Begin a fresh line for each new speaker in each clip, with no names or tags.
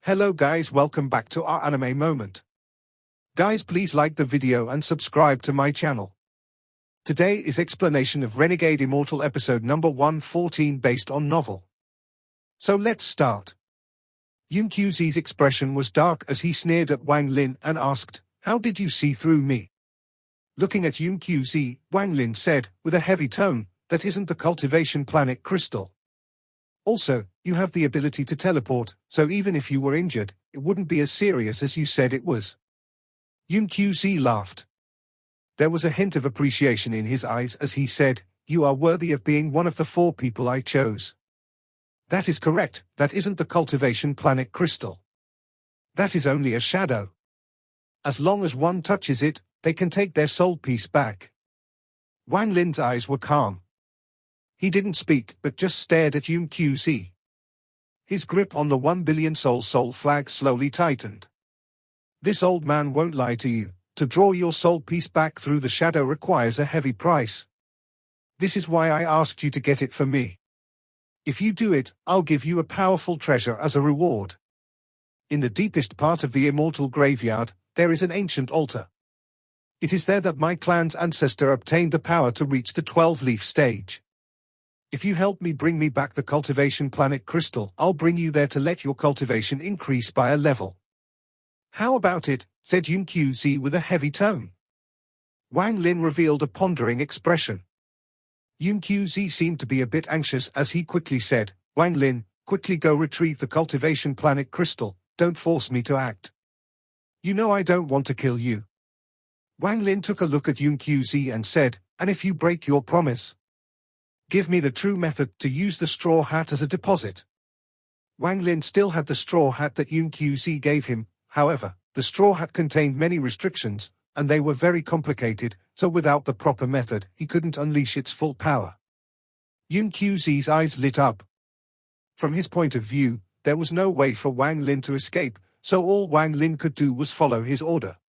Hello guys, welcome back to our anime moment. Guys, please like the video and subscribe to my channel. Today is explanation of Renegade Immortal episode number 114 based on novel. So let's start. Yun Qiz's expression was dark as he sneered at Wang Lin and asked, "How did you see through me?" Looking at Yun Qiz, Wang Lin said, with a heavy tone, "That isn't the cultivation planet crystal. Also, you have the ability to teleport, so even if you were injured, it wouldn't be as serious as you said it was." Yun Qiz laughed. There was a hint of appreciation in his eyes as he said, "You are worthy of being one of the 4 people I chose." "That is correct, that isn't the cultivation planet crystal. That is only a shadow. As long as one touches it, they can take their soul piece back." Wang Lin's eyes were calm. He didn't speak but just stared at Yun Qiz. His grip on the 1 billion soul flag slowly tightened. "This old man won't lie to you. To draw your soul piece back through the shadow requires a heavy price. This is why I asked you to get it for me. If you do it, I'll give you a powerful treasure as a reward. In the deepest part of the immortal graveyard, there is an ancient altar. It is there that my clan's ancestor obtained the power to reach the 12-leaf stage. If you help me bring me back the cultivation planet crystal, I'll bring you there to let your cultivation increase by a level." "How about it?" said Yun Qiz with a heavy tone. Wang Lin revealed a pondering expression. Yun Qiz seemed to be a bit anxious as he quickly said, "Wang Lin, quickly go retrieve the cultivation planet crystal, don't force me to act. You know I don't want to kill you." Wang Lin took a look at Yun Qiz and said, "And if you break your promise? Give me the true method to use the straw hat as a deposit." Wang Lin still had the straw hat that Yun Qiz gave him, however, the straw hat contained many restrictions, and they were very complicated, so without the proper method, he couldn't unleash its full power. Yun Qiz's eyes lit up. From his point of view, there was no way for Wang Lin to escape, so all Wang Lin could do was follow his order.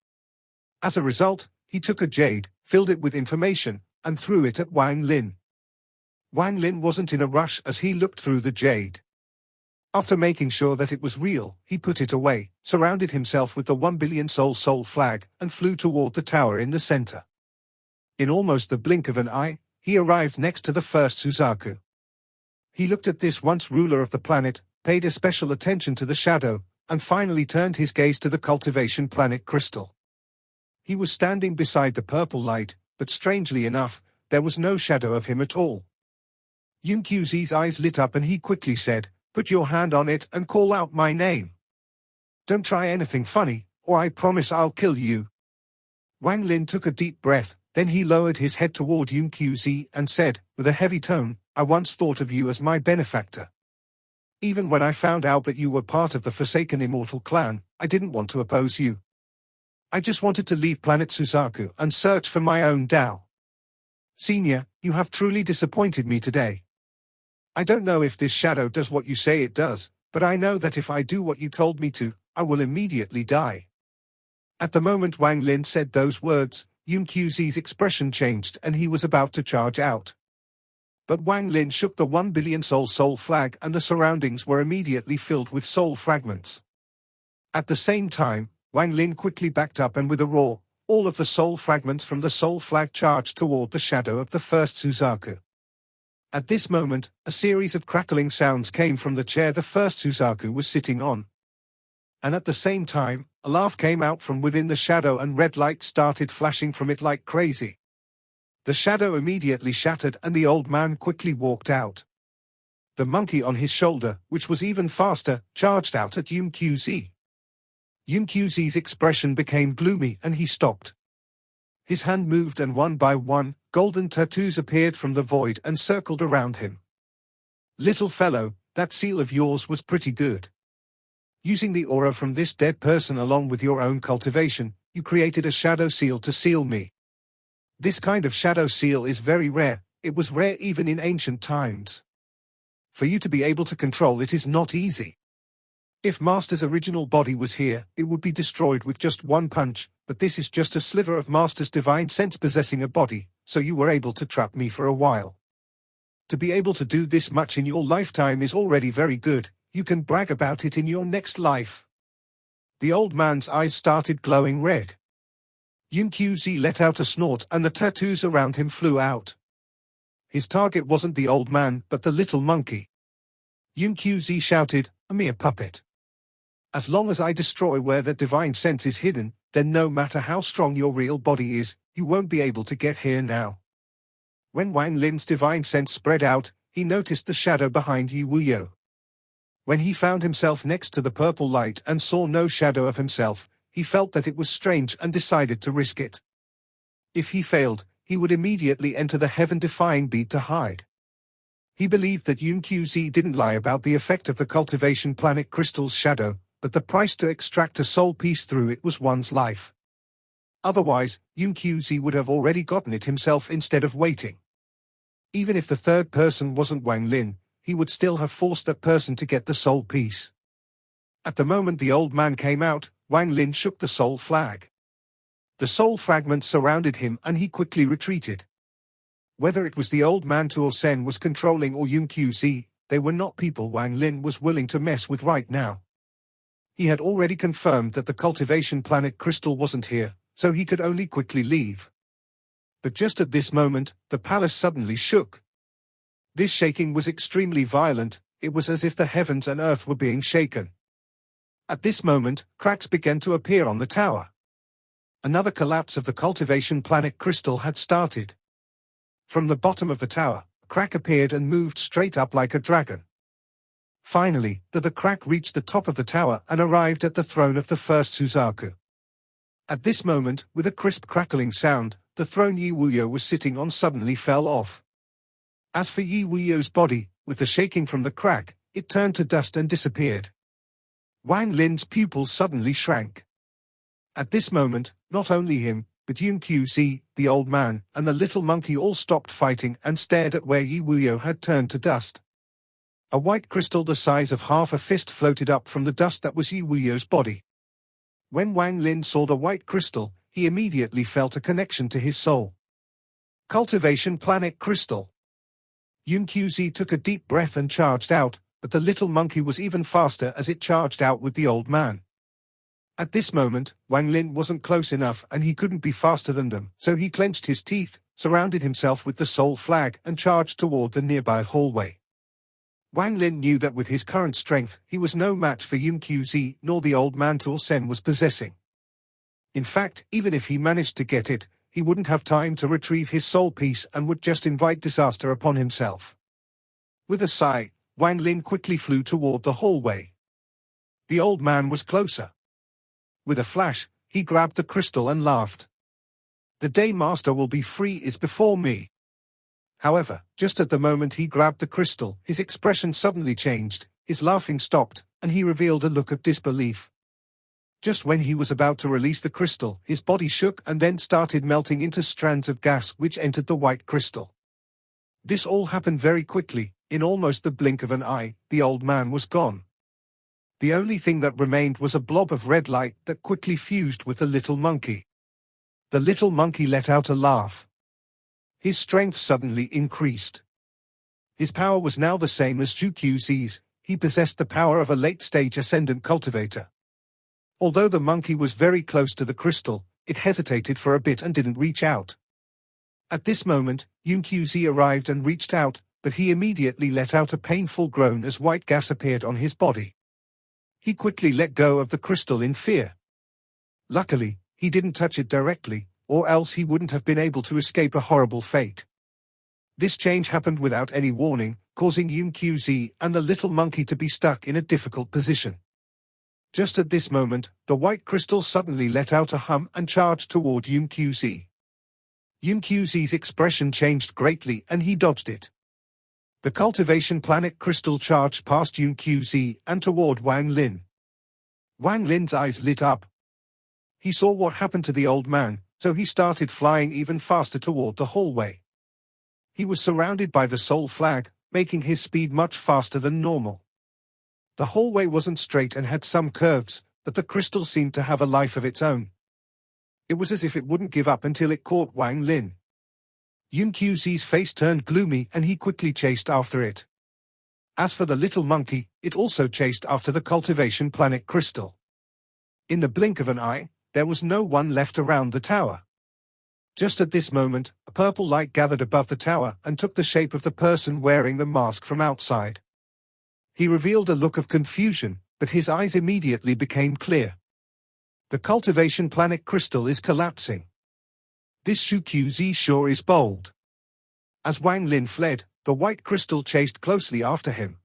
As a result, he took a jade, filled it with information, and threw it at Wang Lin. Wang Lin wasn't in a rush as he looked through the jade. After making sure that it was real, he put it away, surrounded himself with the 1 billion soul flag, and flew toward the tower in the center. In almost the blink of an eye, he arrived next to the first Suzaku. He looked at this once ruler of the planet, paid especial attention to the shadow, and finally turned his gaze to the cultivation planet crystal. He was standing beside the purple light, but strangely enough, there was no shadow of him at all. Yun Qiz's eyes lit up and he quickly said, "Put your hand on it and call out my name. Don't try anything funny, or I promise I'll kill you." Wang Lin took a deep breath, then he lowered his head toward Yun Qiz and said, with a heavy tone, "I once thought of you as my benefactor. Even when I found out that you were part of the Forsaken Immortal clan, I didn't want to oppose you. I just wanted to leave planet Suzaku and search for my own Tao. Senior, you have truly disappointed me today. I don't know if this shadow does what you say it does, but I know that if I do what you told me to, I will immediately die." At the moment Wang Lin said those words, Yun Qiz's expression changed and he was about to charge out. But Wang Lin shook the 1 billion soul flag and the surroundings were immediately filled with soul fragments. At the same time, Wang Lin quickly backed up and with a roar, all of the soul fragments from the soul flag charged toward the shadow of the first Suzaku. At this moment, a series of crackling sounds came from the chair the first Suzaku was sitting on. And at the same time, a laugh came out from within the shadow and red light started flashing from it like crazy. The shadow immediately shattered and the old man quickly walked out. The monkey on his shoulder, which was even faster, charged out at Yun Qiz. Yun Qiz's expression became gloomy and he stopped. His hand moved and one by one, golden tattoos appeared from the void and circled around him. "Little fellow, that seal of yours was pretty good. Using the aura from this dead person along with your own cultivation, you created a shadow seal to seal me. This kind of shadow seal is very rare, it was rare even in ancient times. For you to be able to control it is not easy. If Master's original body was here, it would be destroyed with just one punch, but this is just a sliver of Master's divine sense possessing a body, so you were able to trap me for a while. To be able to do this much in your lifetime is already very good, you can brag about it in your next life." The old man's eyes started glowing red. Yun Qiz let out a snort and the tattoos around him flew out. His target wasn't the old man, but the little monkey. Yun Qiz shouted, "A mere puppet. As long as I destroy where the divine sense is hidden, then no matter how strong your real body is, you won't be able to get here now." When Wang Lin's divine sense spread out, he noticed the shadow behind Yi Wuyo. When he found himself next to the purple light and saw no shadow of himself, he felt that it was strange and decided to risk it. If he failed, he would immediately enter the heaven-defying beat to hide. He believed that Yun Qiz didn't lie about the effect of the cultivation planet crystal's shadow, but the price to extract a soul piece through it was one's life. Otherwise, Yun Qiz would have already gotten it himself instead of waiting. Even if the third person wasn't Wang Lin, he would still have forced that person to get the soul piece. At the moment the old man came out, Wang Lin shook the soul flag. The soul fragment surrounded him and he quickly retreated. Whether it was the old man Tuo Sen was controlling or Yun Qiz, they were not people Wang Lin was willing to mess with right now. He had already confirmed that the cultivation planet crystal wasn't here, so he could only quickly leave. But just at this moment, the palace suddenly shook. This shaking was extremely violent, it was as if the heavens and earth were being shaken. At this moment, cracks began to appear on the tower. Another collapse of the cultivation planet crystal had started. From the bottom of the tower, a crack appeared and moved straight up like a dragon. Finally, the crack reached the top of the tower and arrived at the throne of the first Suzaku. At this moment, with a crisp crackling sound, the throne Yi Wuyo was sitting on suddenly fell off. As for Yi Wuyo's body, with the shaking from the crack, it turned to dust and disappeared. Wang Lin's pupils suddenly shrank. At this moment, not only him, but Yun Qiz, the old man, and the little monkey all stopped fighting and stared at where Yi Wuyo had turned to dust. A white crystal the size of half a fist floated up from the dust that was Yi Wuyo's body. When Wang Lin saw the white crystal, he immediately felt a connection to his soul. Cultivation planet crystal. Yun Qiz took a deep breath and charged out, but the little monkey was even faster as it charged out with the old man. At this moment, Wang Lin wasn't close enough and he couldn't be faster than them, so he clenched his teeth, surrounded himself with the soul flag and charged toward the nearby hallway. Wang Lin knew that with his current strength, he was no match for Yun Qiz nor the old man Tuo Sen was possessing. In fact, even if he managed to get it, he wouldn't have time to retrieve his soul piece and would just invite disaster upon himself. With a sigh, Wang Lin quickly flew toward the hallway. The old man was closer. With a flash, he grabbed the crystal and laughed. "The day master will be free is before me." However, just at the moment he grabbed the crystal, his expression suddenly changed, his laughing stopped, and he revealed a look of disbelief. Just when he was about to release the crystal, his body shook and then started melting into strands of gas which entered the white crystal. This all happened very quickly, in almost the blink of an eye, the old man was gone. The only thing that remained was a blob of red light that quickly fused with the little monkey. The little monkey let out a laugh. His strength suddenly increased. His power was now the same as Yun Qiz's, he possessed the power of a late-stage ascendant cultivator. Although the monkey was very close to the crystal, it hesitated for a bit and didn't reach out. At this moment, Yun Qiz arrived and reached out, but he immediately let out a painful groan as white gas appeared on his body. He quickly let go of the crystal in fear. Luckily, he didn't touch it directly, or else he wouldn't have been able to escape a horrible fate. This change happened without any warning, causing Yun Qiz and the little monkey to be stuck in a difficult position. Just at this moment, the white crystal suddenly let out a hum and charged toward Yun Qiz. Yun Qiz's expression changed greatly and he dodged it. The cultivation planet crystal charged past Yun Qiz and toward Wang Lin. Wang Lin's eyes lit up. He saw what happened to the old man, so he started flying even faster toward the hallway. He was surrounded by the soul flag, making his speed much faster than normal. The hallway wasn't straight and had some curves, but the crystal seemed to have a life of its own. It was as if it wouldn't give up until it caught Wang Lin. Yun Qiz's face turned gloomy and he quickly chased after it. As for the little monkey, it also chased after the cultivation planet crystal. In the blink of an eye, there was no one left around the tower. Just at this moment, a purple light gathered above the tower and took the shape of the person wearing the mask from outside. He revealed a look of confusion, but his eyes immediately became clear. The cultivation planet crystal is collapsing. This Yun Qiz sure is bold. As Wang Lin fled, the white crystal chased closely after him.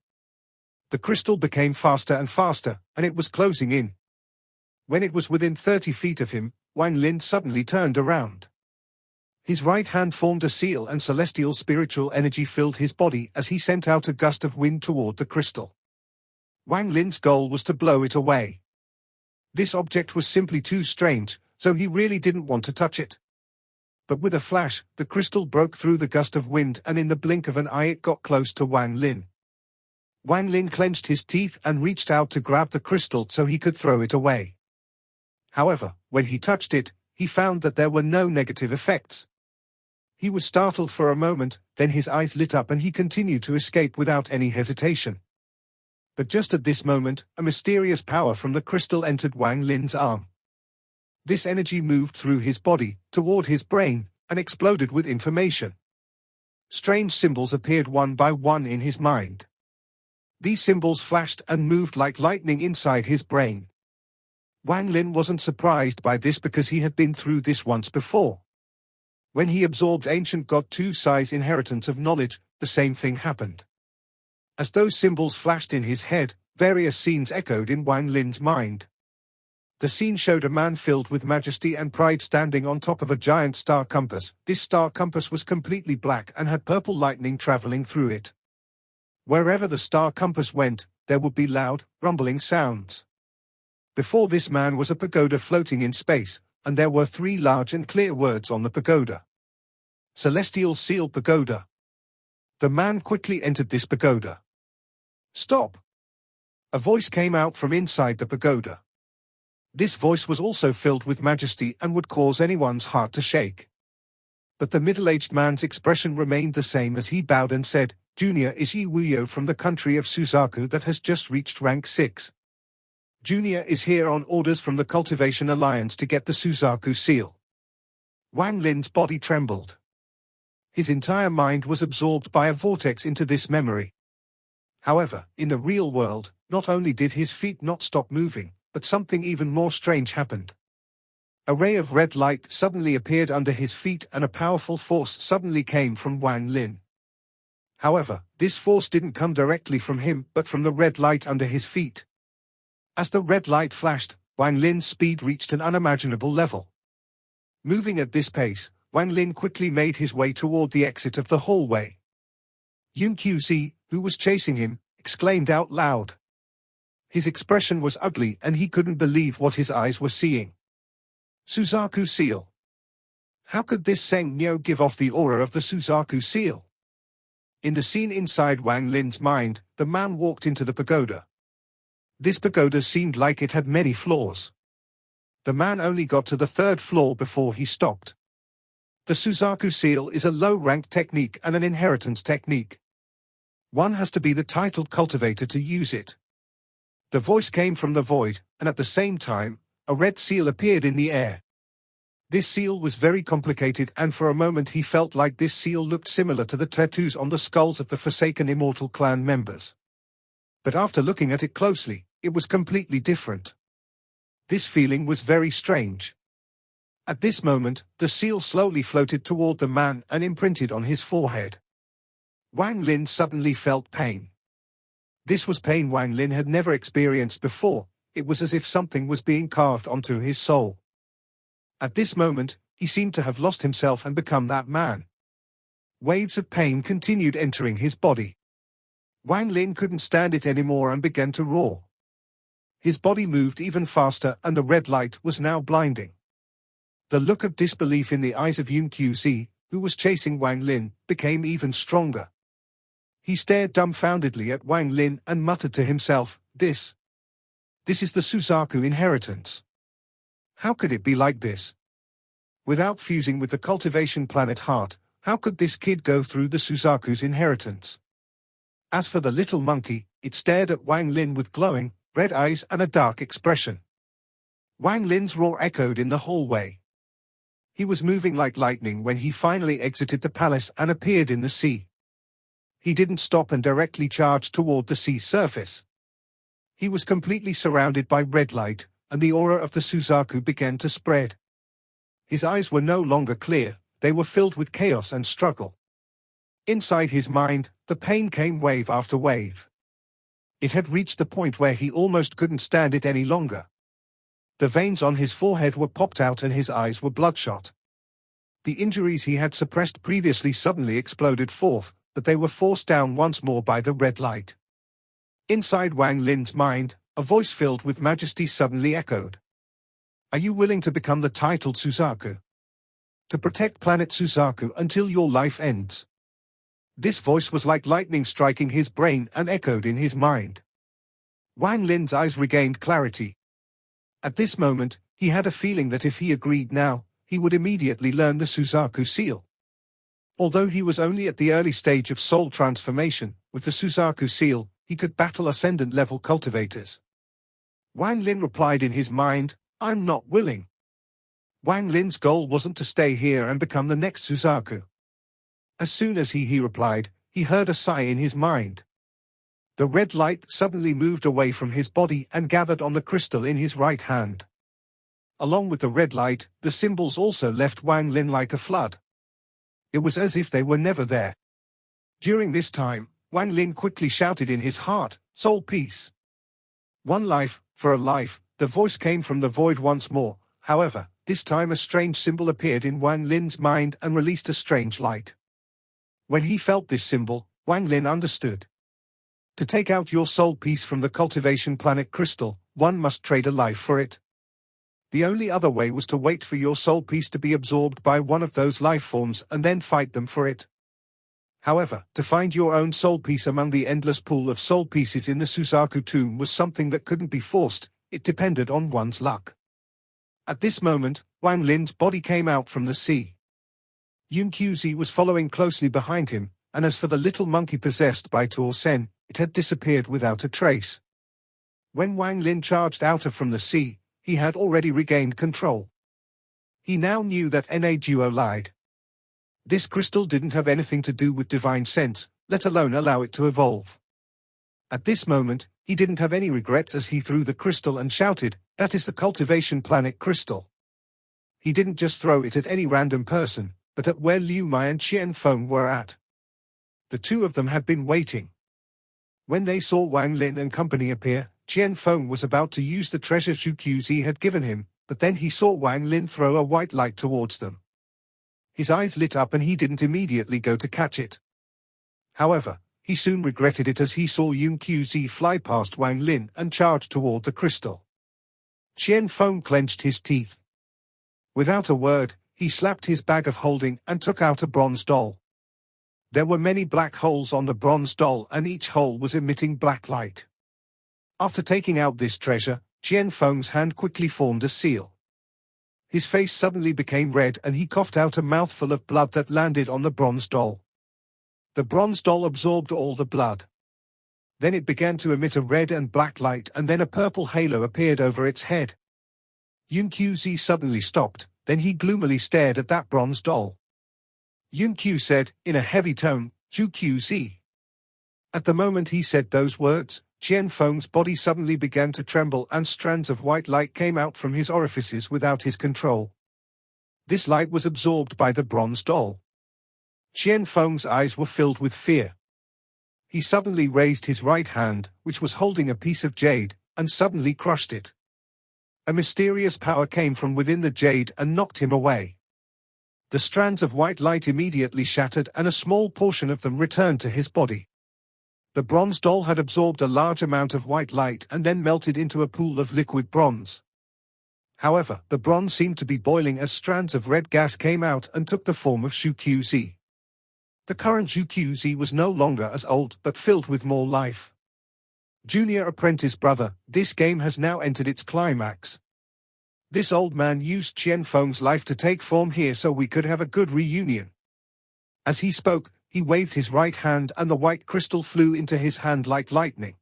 The crystal became faster and faster, and it was closing in. When it was within 30 feet of him, Wang Lin suddenly turned around. His right hand formed a seal and celestial spiritual energy filled his body as he sent out a gust of wind toward the crystal. Wang Lin's goal was to blow it away. This object was simply too strange, so he really didn't want to touch it. But with a flash, the crystal broke through the gust of wind and in the blink of an eye it got close to Wang Lin. Wang Lin clenched his teeth and reached out to grab the crystal so he could throw it away. However, when he touched it, he found that there were no negative effects. He was startled for a moment, then his eyes lit up and he continued to escape without any hesitation. But just at this moment, a mysterious power from the crystal entered Wang Lin's arm. This energy moved through his body, toward his brain, and exploded with information. Strange symbols appeared one by one in his mind. These symbols flashed and moved like lightning inside his brain. Wang Lin wasn't surprised by this because he had been through this once before. When he absorbed ancient God 2 Sai's inheritance of knowledge, the same thing happened. As those symbols flashed in his head, various scenes echoed in Wang Lin's mind. The scene showed a man filled with majesty and pride standing on top of a giant star compass. This star compass was completely black and had purple lightning traveling through it. Wherever the star compass went, there would be loud, rumbling sounds. Before this man was a pagoda floating in space, and there were 3 large and clear words on the pagoda. Celestial Seal Pagoda. The man quickly entered this pagoda. Stop! A voice came out from inside the pagoda. This voice was also filled with majesty and would cause anyone's heart to shake. But the middle-aged man's expression remained the same as he bowed and said, Junior is Yi Wuyo from the country of Suzaku that has just reached rank 6. Junior is here on orders from the Cultivation Alliance to get the Suzaku seal. Wang Lin's body trembled. His entire mind was absorbed by a vortex into this memory. However, in the real world, not only did his feet not stop moving, but something even more strange happened. A ray of red light suddenly appeared under his feet and a powerful force suddenly came from Wang Lin. However, this force didn't come directly from him but from the red light under his feet. As the red light flashed, Wang Lin's speed reached an unimaginable level. Moving at this pace, Wang Lin quickly made his way toward the exit of the hallway. Yun Qiz, who was chasing him, exclaimed out loud. His expression was ugly and he couldn't believe what his eyes were seeing. Suzaku seal. How could this Seng Nyo give off the aura of the Suzaku seal? In the scene inside Wang Lin's mind, the man walked into the pagoda. This pagoda seemed like it had many floors. The man only got to the 3rd floor before he stopped. The Suzaku seal is a low-rank technique and an inheritance technique. One has to be the titled cultivator to use it. The voice came from the void, and at the same time, a red seal appeared in the air. This seal was very complicated and for a moment he felt like this seal looked similar to the tattoos on the skulls of the Forsaken Immortal clan members. But after looking at it closely, it was completely different. This feeling was very strange. At this moment, the seal slowly floated toward the man and imprinted on his forehead. Wang Lin suddenly felt pain. This was pain Wang Lin had never experienced before. It was as if something was being carved onto his soul. At this moment, he seemed to have lost himself and become that man. Waves of pain continued entering his body. Wang Lin couldn't stand it anymore and began to roar. His body moved even faster and the red light was now blinding. The look of disbelief in the eyes of Yun Qiz, who was chasing Wang Lin, became even stronger. He stared dumbfoundedly at Wang Lin and muttered to himself, This is the Suzaku inheritance. How could it be like this? Without fusing with the cultivation planet heart, how could this kid go through the Suzaku's inheritance? As for the little monkey, it stared at Wang Lin with glowing, red eyes and a dark expression. Wang Lin's roar echoed in the hallway. He was moving like lightning when he finally exited the palace and appeared in the sea. He didn't stop and directly charged toward the sea surface. He was completely surrounded by red light, and the aura of the Suzaku began to spread. His eyes were no longer clear, they were filled with chaos and struggle. Inside his mind, the pain came wave after wave. It had reached the point where he almost couldn't stand it any longer. The veins on his forehead were popped out and his eyes were bloodshot. The injuries he had suppressed previously suddenly exploded forth, but they were forced down once more by the red light. Inside Wang Lin's mind, a voice filled with majesty suddenly echoed. Are you willing to become the titled Suzaku? To protect planet Suzaku until your life ends? This voice was like lightning striking his brain and echoed in his mind. Wang Lin's eyes regained clarity. At this moment, he had a feeling that if he agreed now, he would immediately learn the Suzaku seal. Although he was only at the early stage of soul transformation, with the Suzaku seal, he could battle ascendant-level cultivators. Wang Lin replied in his mind, I'm not willing. Wang Lin's goal wasn't to stay here and become the next Suzaku. As soon as he replied, he heard a sigh in his mind. The red light suddenly moved away from his body and gathered on the crystal in his right hand. Along with the red light, the symbols also left Wang Lin like a flood. It was as if they were never there. During this time, Wang Lin quickly shouted in his heart, Soul peace. One life, for a life, the voice came from the void once more. However, this time a strange symbol appeared in Wang Lin's mind and released a strange light. When he felt this symbol, Wang Lin understood. To take out your soul piece from the cultivation planet crystal, one must trade a life for it. The only other way was to wait for your soul piece to be absorbed by one of those life forms and then fight them for it. However, to find your own soul piece among the endless pool of soul pieces in the Suzaku tomb was something that couldn't be forced, it depended on one's luck. At this moment, Wang Lin's body came out from the sea. Yun Qiz was following closely behind him, and as for the little monkey possessed by Tor Sen, it had disappeared without a trace. When Wang Lin charged out from the sea, he had already regained control. He now knew that Na Duo lied. This crystal didn't have anything to do with divine sense, let alone allow it to evolve. At this moment, he didn't have any regrets as he threw the crystal and shouted, that is the cultivation planet crystal. He didn't just throw it at any random person, but at where Liu Mai and Qian Feng were at. The two of them had been waiting. When they saw Wang Lin and company appear, Qian Feng was about to use the treasure Yun Qiz had given him, but then he saw Wang Lin throw a white light towards them. His eyes lit up and he didn't immediately go to catch it. However, he soon regretted it as he saw Yun Qiz fly past Wang Lin and charge toward the crystal. Qian Feng clenched his teeth. Without a word, he slapped his bag of holding and took out a bronze doll. There were many black holes on the bronze doll and each hole was emitting black light. After taking out this treasure, Qian Feng's hand quickly formed a seal. His face suddenly became red and he coughed out a mouthful of blood that landed on the bronze doll. The bronze doll absorbed all the blood. Then it began to emit a red and black light and then a purple halo appeared over its head. Yun Qiz suddenly stopped, then he gloomily stared at that bronze doll. Yun Qiz said, in a heavy tone, Yun Qiz. At the moment he said those words, Qian Feng's body suddenly began to tremble and strands of white light came out from his orifices without his control. This light was absorbed by the bronze doll. Qian Feng's eyes were filled with fear. He suddenly raised his right hand, which was holding a piece of jade, and suddenly crushed it. A mysterious power came from within the jade and knocked him away. The strands of white light immediately shattered and a small portion of them returned to his body. The bronze doll had absorbed a large amount of white light and then melted into a pool of liquid bronze. However, the bronze seemed to be boiling as strands of red gas came out and took the form of Yun Qiz. The current Yun Qiz was no longer as old but filled with more life. Junior apprentice brother, this game has now entered its climax. This old man used Qian Feng's life to take form here so we could have a good reunion. As he spoke, he waved his right hand and the white crystal flew into his hand like lightning.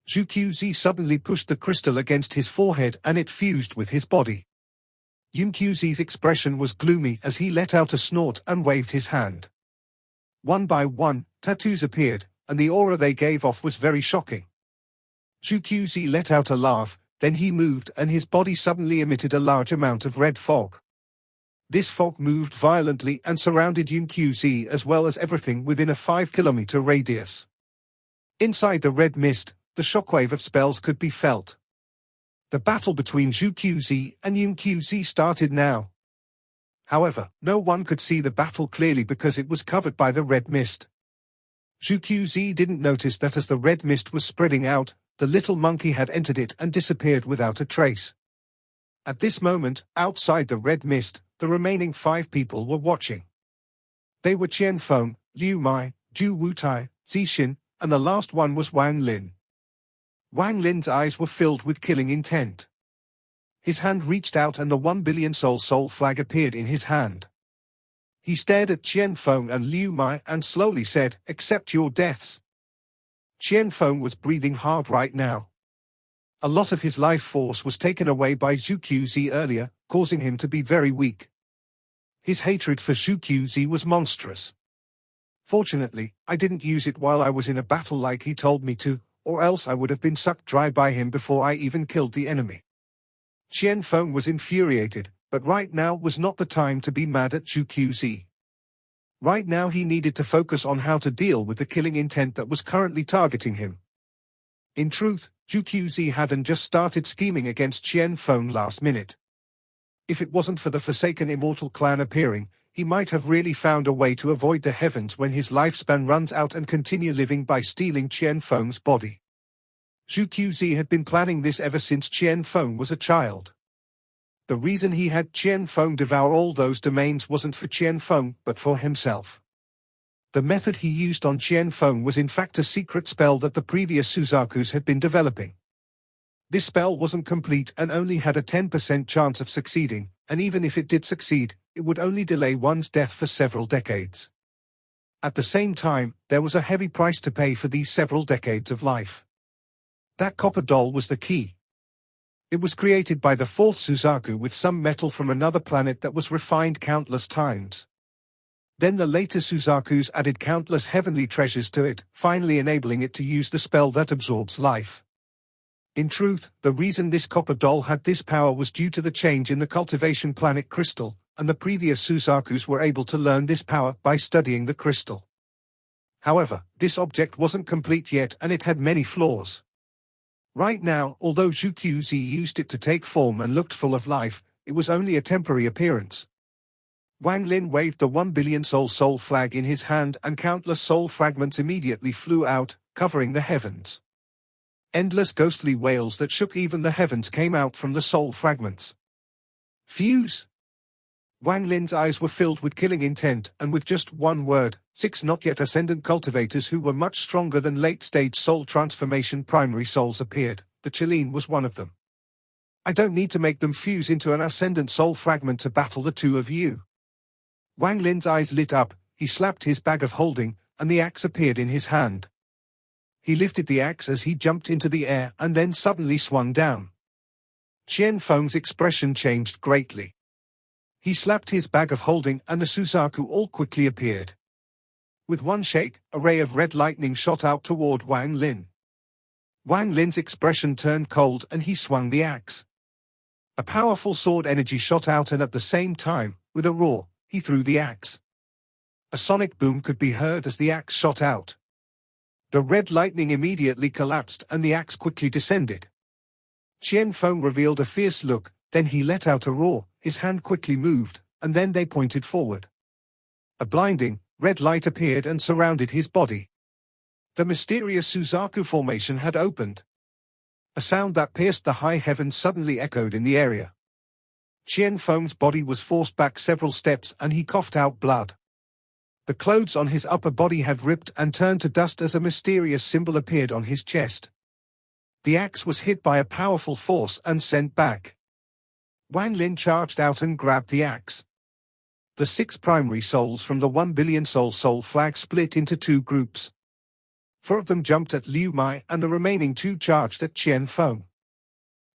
Yun Qiz suddenly pushed the crystal against his forehead and it fused with his body. Yun Qiz's expression was gloomy as he let out a snort and waved his hand. One by one, tattoos appeared, and the aura they gave off was very shocking. Yun Qiz let out a laugh, then he moved and his body suddenly emitted a large amount of red fog. This fog moved violently and surrounded Yun Qiz as well as everything within a 5-kilometer radius. Inside the red mist, the shockwave of spells could be felt. The battle between Yun Qiz and Yun Qiz started now. However, no one could see the battle clearly because it was covered by the red mist. Yun Qiz didn't notice that as the red mist was spreading out, the little monkey had entered it and disappeared without a trace. At this moment, outside the red mist, the remaining 5 people were watching. They were Qian Feng, Liu Mai, Zhu Wutai, Zixin, and the last one was Wang Lin. Wang Lin's eyes were filled with killing intent. His hand reached out and the 1 billion soul flag appeared in his hand. He stared at Qian Feng and Liu Mai and slowly said, "Accept your deaths." Qian Feng was breathing hard right now. A lot of his life force was taken away by Yun Qiz earlier, causing him to be very weak. His hatred for Yun Qiz was monstrous. Fortunately, I didn't use it while I was in a battle like he told me to, or else I would have been sucked dry by him before I even killed the enemy. Qian Feng was infuriated, but right now was not the time to be mad at Yun Qiz. Right now he needed to focus on how to deal with the killing intent that was currently targeting him. In truth, Yun Qiz hadn't just started scheming against Qian Feng last minute. If it wasn't for the Forsaken Immortal clan appearing, he might have really found a way to avoid the heavens when his lifespan runs out and continue living by stealing Qian Feng's body. Yun Qiz had been planning this ever since Qian Feng was a child. The reason he had Qian Feng devour all those domains wasn't for Qian Feng, but for himself. The method he used on Qian Feng was in fact a secret spell that the previous Suzakus had been developing. This spell wasn't complete and only had a 10% chance of succeeding, and even if it did succeed, it would only delay one's death for several decades. At the same time, there was a heavy price to pay for these several decades of life. That copper doll was the key. It was created by the 4th Suzaku with some metal from another planet that was refined countless times. Then the later Suzakus added countless heavenly treasures to it, finally enabling it to use the spell that absorbs life. In truth, the reason this copper doll had this power was due to the change in the cultivation planet crystal, and the previous Suzakus were able to learn this power by studying the crystal. However, this object wasn't complete yet and it had many flaws. Right now, although Yun Qiz used it to take form and looked full of life, it was only a temporary appearance. Wang Lin waved the 1 billion soul flag in his hand and countless soul fragments immediately flew out, covering the heavens. Endless ghostly wails that shook even the heavens came out from the soul fragments. Fuse! Wang Lin's eyes were filled with killing intent, and with just one word, 6 not yet ascendant cultivators who were much stronger than late-stage soul transformation primary souls appeared. The Qilin was one of them. I don't need to make them fuse into an ascendant soul fragment to battle the two of you. Wang Lin's eyes lit up, he slapped his bag of holding, and the axe appeared in his hand. He lifted the axe as he jumped into the air and then suddenly swung down. Qian Feng's expression changed greatly. He slapped his bag of holding and the Suzaku all quickly appeared. With one shake, a ray of red lightning shot out toward Wang Lin. Wang Lin's expression turned cold and he swung the axe. A powerful sword energy shot out and at the same time, with a roar, he threw the axe. A sonic boom could be heard as the axe shot out. The red lightning immediately collapsed and the axe quickly descended. Qian Feng revealed a fierce look, then he let out a roar, his hand quickly moved, and then they pointed forward. A blinding, red light appeared and surrounded his body. The mysterious Suzaku formation had opened. A sound that pierced the high heavens suddenly echoed in the area. Qian Feng's body was forced back several steps and he coughed out blood. The clothes on his upper body had ripped and turned to dust as a mysterious symbol appeared on his chest. The axe was hit by a powerful force and sent back. Wang Lin charged out and grabbed the axe. The 6 primary souls from the 1 billion soul flag split into 2 groups. Four of them jumped at Liu Mai and the remaining two charged at Qian Feng.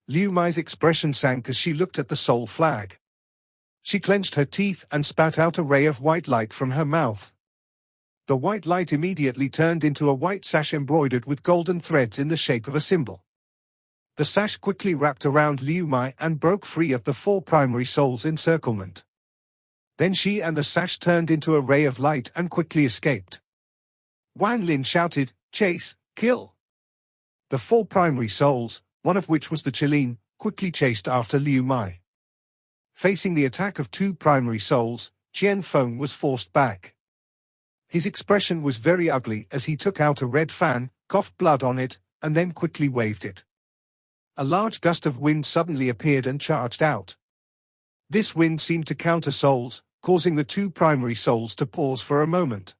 Liu Mai's expression sank as she looked at the soul flag. She clenched her teeth and spat out a ray of white light from her mouth. The white light immediately turned into a white sash embroidered with golden threads in the shape of a symbol. The sash quickly wrapped around Liu Mai and broke free of the four primary souls' encirclement. Then she and the sash turned into a ray of light and quickly escaped. Wang Lin shouted, "Chase, kill!" The four primary souls, one of which was the Qilin, quickly chased after Liu Mai. Facing the attack of two primary souls, Qian Feng was forced back. His expression was very ugly as he took out a red fan, coughed blood on it, and then quickly waved it. A large gust of wind suddenly appeared and charged out. This wind seemed to counter souls, causing the two primary souls to pause for a moment.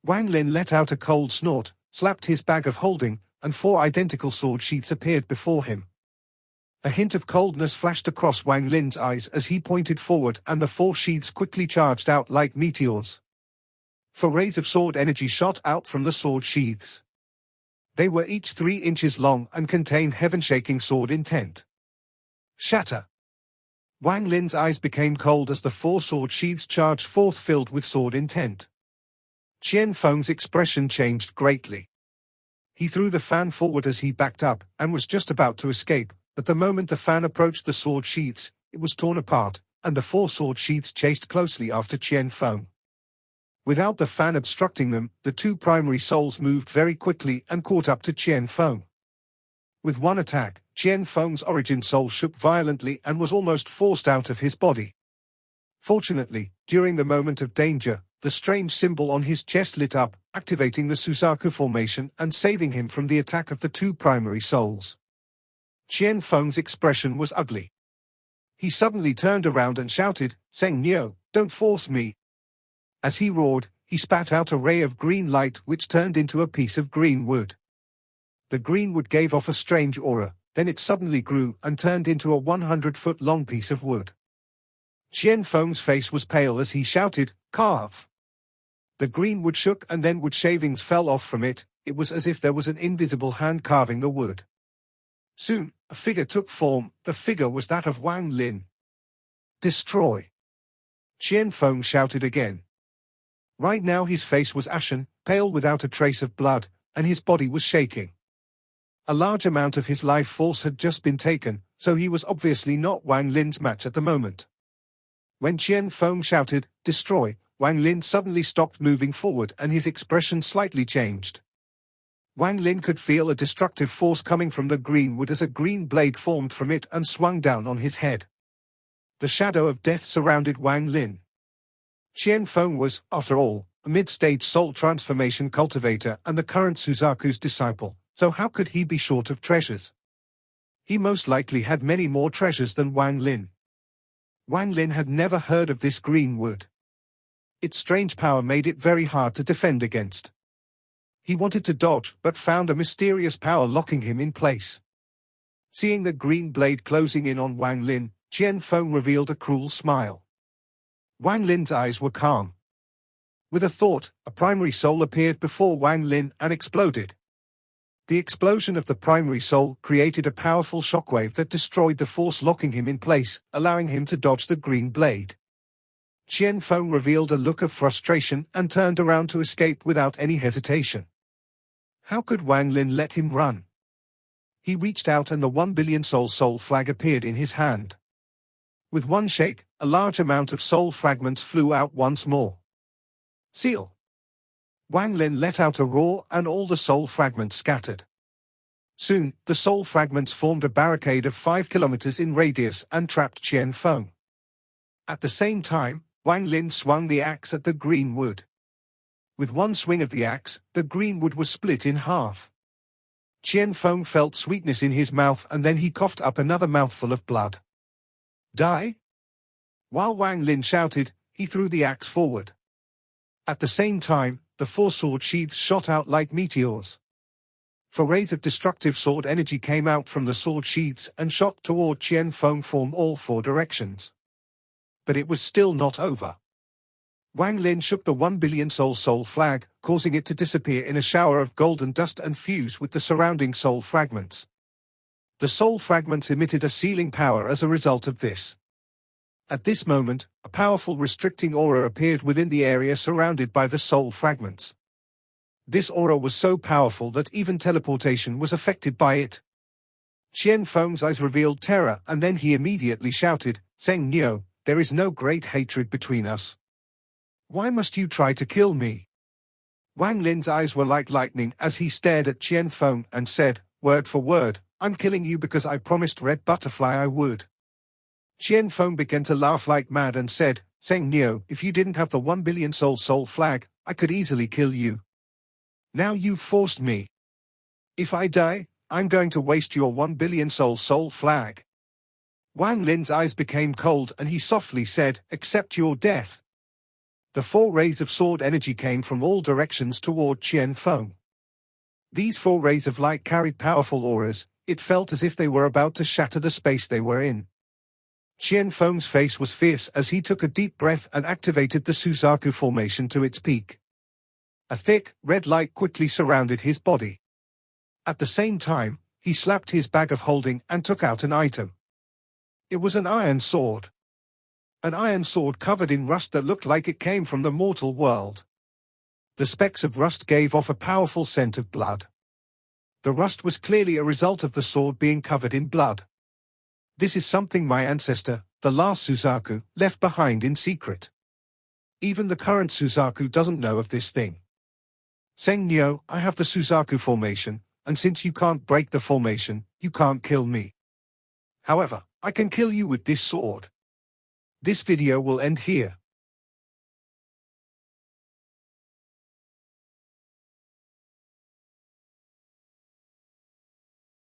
Wang Lin let out a cold snort, slapped his bag of holding, and four identical sword sheaths appeared before him. A hint of coldness flashed across Wang Lin's eyes as he pointed forward, and the four sheaths quickly charged out like meteors. Four rays of sword energy shot out from the sword sheaths. They were each 3 inches long and contained heaven-shaking sword intent. Shatter! Wang Lin's eyes became cold as the four sword sheaths charged forth filled with sword intent. Qian Feng's expression changed greatly. He threw the fan forward as he backed up, and was just about to escape, but the moment the fan approached the sword sheaths, it was torn apart, and the four sword sheaths chased closely after Qian Feng. Without the fan obstructing them, the two primary souls moved very quickly and caught up to Qian Feng. With one attack, Qian Feng's origin soul shook violently and was almost forced out of his body. Fortunately, during the moment of danger, the strange symbol on his chest lit up, activating the Suzaku formation and saving him from the attack of the two primary souls. Qian Feng's expression was ugly. He suddenly turned around and shouted, "Seng Niu, don't force me!" As he roared, he spat out a ray of green light which turned into a piece of green wood. The green wood gave off a strange aura, then it suddenly grew and turned into a 100-foot-long piece of wood. Qian Feng's face was pale as he shouted, "Carve!" The green wood shook and then wood shavings fell off from it. It was as if there was an invisible hand carving the wood. Soon, a figure took form. The figure was that of Wang Lin. "Destroy!" Qian Feng shouted again. Right now his face was ashen, pale without a trace of blood, and his body was shaking. A large amount of his life force had just been taken, so he was obviously not Wang Lin's match at the moment. When Qian Feng shouted, "Destroy!" Wang Lin suddenly stopped moving forward and his expression slightly changed. Wang Lin could feel a destructive force coming from the green wood as a green blade formed from it and swung down on his head. The shadow of death surrounded Wang Lin. Qian Feng was, after all, a mid-stage soul transformation cultivator and the current Suzaku's disciple, so how could he be short of treasures? He most likely had many more treasures than Wang Lin. Wang Lin had never heard of this green wood. Its strange power made it very hard to defend against. He wanted to dodge but found a mysterious power locking him in place. Seeing the green blade closing in on Wang Lin, Qian Feng revealed a cruel smile. Wang Lin's eyes were calm. With a thought, a primary soul appeared before Wang Lin and exploded. The explosion of the primary soul created a powerful shockwave that destroyed the force locking him in place, allowing him to dodge the green blade. Qian Feng revealed a look of frustration and turned around to escape without any hesitation. How could Wang Lin let him run? He reached out and the 1 billion soul flag appeared in his hand. With one shake, a large amount of soul fragments flew out once more. Seal! Wang Lin let out a roar and all the soul fragments scattered. Soon, the soul fragments formed a barricade of 5 kilometers in radius and trapped Qian Feng. At the same time, Wang Lin swung the axe at the green wood. With one swing of the axe, the green wood was split in half. Qian Feng felt sweetness in his mouth and then he coughed up another mouthful of blood. Die? While Wang Lin shouted, he threw the axe forward. At the same time, the 4 sword sheaths shot out like meteors. 4 rays of destructive sword energy came out from the sword sheaths and shot toward Qian Feng from all 4 directions. But it was still not over. Wang Lin shook the 1 billion soul flag, causing it to disappear in a shower of golden dust and fuse with the surrounding soul fragments. The soul fragments emitted a sealing power as a result of this. At this moment, a powerful restricting aura appeared within the area surrounded by the soul fragments. This aura was so powerful that even teleportation was affected by it. Qian Feng's eyes revealed terror, and then he immediately shouted, "Zheng Niu, there is no great hatred between us. Why must you try to kill me?" Wang Lin's eyes were like lightning as he stared at Qian Feng and said, word for word, "I'm killing you because I promised Red Butterfly I would." Qian Feng began to laugh like mad and said, "Zheng Niu, if you didn't have the 1 billion soul flag, I could easily kill you. Now you've forced me. If I die, I'm going to waste your 1 billion soul flag." Wang Lin's eyes became cold and he softly said, "Accept your death." The 4 rays of sword energy came from all directions toward Qian Feng. These 4 rays of light carried powerful auras. It felt as if they were about to shatter the space they were in. Qian Feng's face was fierce as he took a deep breath and activated the Suzaku formation to its peak. A thick, red light quickly surrounded his body. At the same time, he slapped his bag of holding and took out an item. It was an iron sword. An iron sword covered in rust that looked like it came from the mortal world. The specks of rust gave off a powerful scent of blood. The rust was clearly a result of the sword being covered in blood. This is something my ancestor, the last Suzaku, left behind in secret. Even the current Suzaku doesn't know of this thing. "Zheng Niu, I have the Suzaku formation, and since you can't break the formation, you can't kill me. However, I can kill you with this sword." This video will end here.